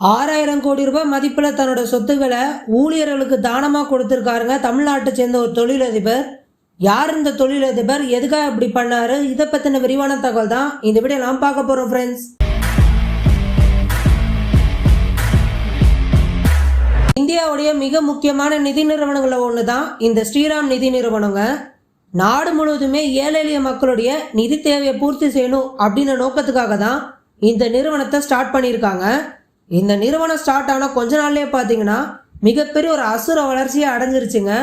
6000 கோடி ரூபாய் மதிப்பில் தன்னோட சொத்துக்களை ஊழியர்களுக்கு தானமாக கொடுத்துருக்காருங்க தமிழ்நாட்டை சேர்ந்த ஒரு தொழிலதிபர். யார் இந்த தொழிலதிபர், எதுக்காக இப்படி பண்ணாரு, இதை பற்றின விரிவான தகவல் தான் இந்த வீடியோ நாம் பார்க்க போகிறோம் ஃப்ரெண்ட்ஸ். இந்தியாவுடைய மிக முக்கியமான நிதி நிறுவனங்களில் ஒன்று தான் இந்த ஸ்ரீராம் நிதி நிறுவனங்க. நாடு முழுவதுமே ஏழை எளிய மக்களுடைய நிதி தேவையை பூர்த்தி செய்யணும் அப்படின்ற நோக்கத்துக்காக தான் இந்த நிறுவனத்தை ஸ்டார்ட் பண்ணியிருக்காங்க. இந்த நிறுவனம் ஸ்டார்ட் ஆனால் கொஞ்ச நாள்லேயே பார்த்தீங்கன்னா மிகப்பெரிய ஒரு அசுர வளர்ச்சியை அடைஞ்சிருச்சுங்க.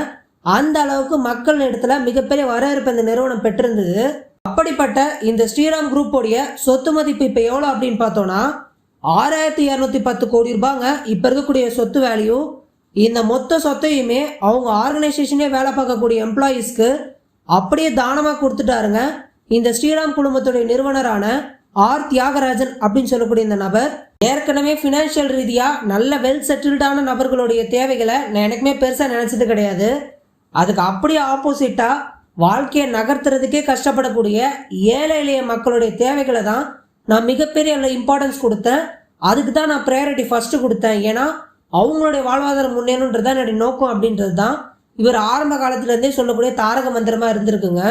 அந்த அளவுக்கு மக்கள் இடத்துல மிகப்பெரிய வரவேற்பு இந்த நிறுவனம் பெற்றிருந்தது. அப்படிப்பட்ட இந்த ஸ்ரீராம் குரூப்போடைய சொத்து மதிப்பு இப்போ எவ்வளோ அப்படின்னு பார்த்தோன்னா 6210 கோடி ரூபாங்க இப்போ இருக்கக்கூடிய சொத்து வேல்யூ. இந்த மொத்த சொத்தையுமே அவங்க ஆர்கனைசேஷனே வேலை பார்க்கக்கூடிய எம்ப்ளாயீஸ்க்கு அப்படியே தானமாக கொடுத்துட்டாருங்க இந்த ஸ்ரீராம் குழுமத்துடைய நிறுவனரான ஆர் தியாகராஜன் அப்படின்னு சொல்லக்கூடிய இந்த நபர். ஏற்கனவே ஃபினான்ஷியல் ரீதியாக நல்ல வெல் செட்டில்டான நபர்களுடைய தேவைகளை நான் எனக்குமே பெருசாக நினச்சது கிடையாது. அதுக்கு அப்படியே ஆப்போசிட்டாக வாழ்க்கையை நகர்த்துறதுக்கே கஷ்டப்படக்கூடிய ஏழை எளிய மக்களுடைய தேவைகளை தான் நான் மிகப்பெரிய இம்பார்ட்டன்ஸ் கொடுத்தேன். அதுக்கு தான் நான் ப்ரையாரிட்டி ஃபஸ்ட்டு கொடுத்தேன். ஏன்னா அவங்களுடைய வாழ்வாதாரம் முன்னேறணுன்றது தான் என்னுடைய நோக்கம் அப்படின்றது தான் இவர் ஆரம்ப காலத்துலேருந்தே சொல்லக்கூடிய தாரக மந்திரமாக இருந்திருக்குங்க.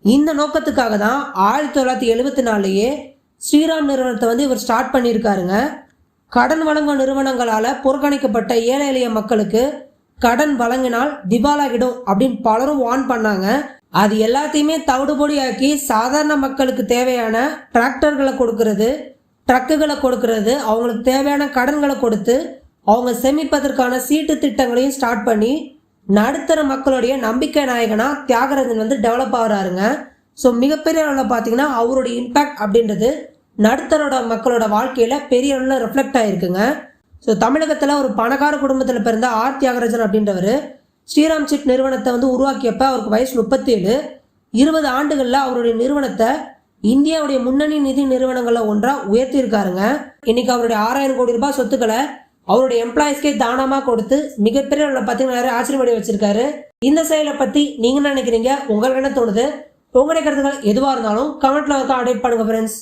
இந்த நோக்கத்துக்காக தான் 1974 ஸ்ரீராம் நிறுவனத்தை இவர் ஸ்டார்ட் பண்ணியிருக்காருங்க. கடன் வழங்கும் நிறுவனங்களால் புறக்கணிக்கப்பட்ட ஏழை எளிய மக்களுக்கு கடன் வழங்கினால் திவாலாகிடும் அப்படின்னு பலரும் வார்ன் பண்ணாங்க. அது எல்லாத்தையுமே தவிடுபொடியாக்கி சாதாரண மக்களுக்கு தேவையான டிராக்டர்களை கொடுக்கறது, ட்ரக்குகளை கொடுக்கறது, அவங்களுக்கு தேவையான கடன்களை கொடுத்து அவங்க சேமிப்பதற்கான சீட்டு திட்டங்களையும் ஸ்டார்ட் பண்ணி நடுத்தர மக்களுடைய நம்பிக்கை நாயகனா தியாகராஜன் டெவலப் ஆகிறாருங்க. ஸோ மிகப்பெரிய அளவில் பார்த்தீங்கன்னா அவருடைய இம்பேக்ட் அப்படின்றது நடுத்தரோட மக்களோட வாழ்க்கையில் பெரிய அளவில் ரிஃப்ளெக்ட் ஆகிருக்குங்க. ஸோ தமிழகத்தில் ஒரு பணக்கார குடும்பத்தில் பிறந்த ஆர் தியாகராஜன் அப்படின்றவர் ஸ்ரீராம் சிட் நிறுவனத்தை உருவாக்கியப்ப அவருக்கு வயசு 37. 20 ஆண்டுகளில் அவருடைய நிறுவனத்தை இந்தியாவுடைய முன்னணி நிதி நிறுவனங்களில் ஒன்றாக உயர்த்தியிருக்காருங்க. இன்னைக்கு அவருடைய 6000 கோடி ரூபாய் சொத்துக்களை அவருடைய எம்ப்ளாயிஸ்க்கே தானமாக கொடுத்து மிகப்பெரிய பார்த்தீங்கன்னா நிறைய ஆச்சரியப்படி வச்சிருக்காரு. இந்த செயலை பற்றி நீங்கள் என்ன நினைக்கிறீங்க, உங்களுக்கு என்ன தோணுது? உங்களுடைய கருத்துக்கள் எதுவாக இருந்தாலும் கமெண்ட்ல அப்டேட் பண்ணுங்க ஃப்ரெண்ட்ஸ்.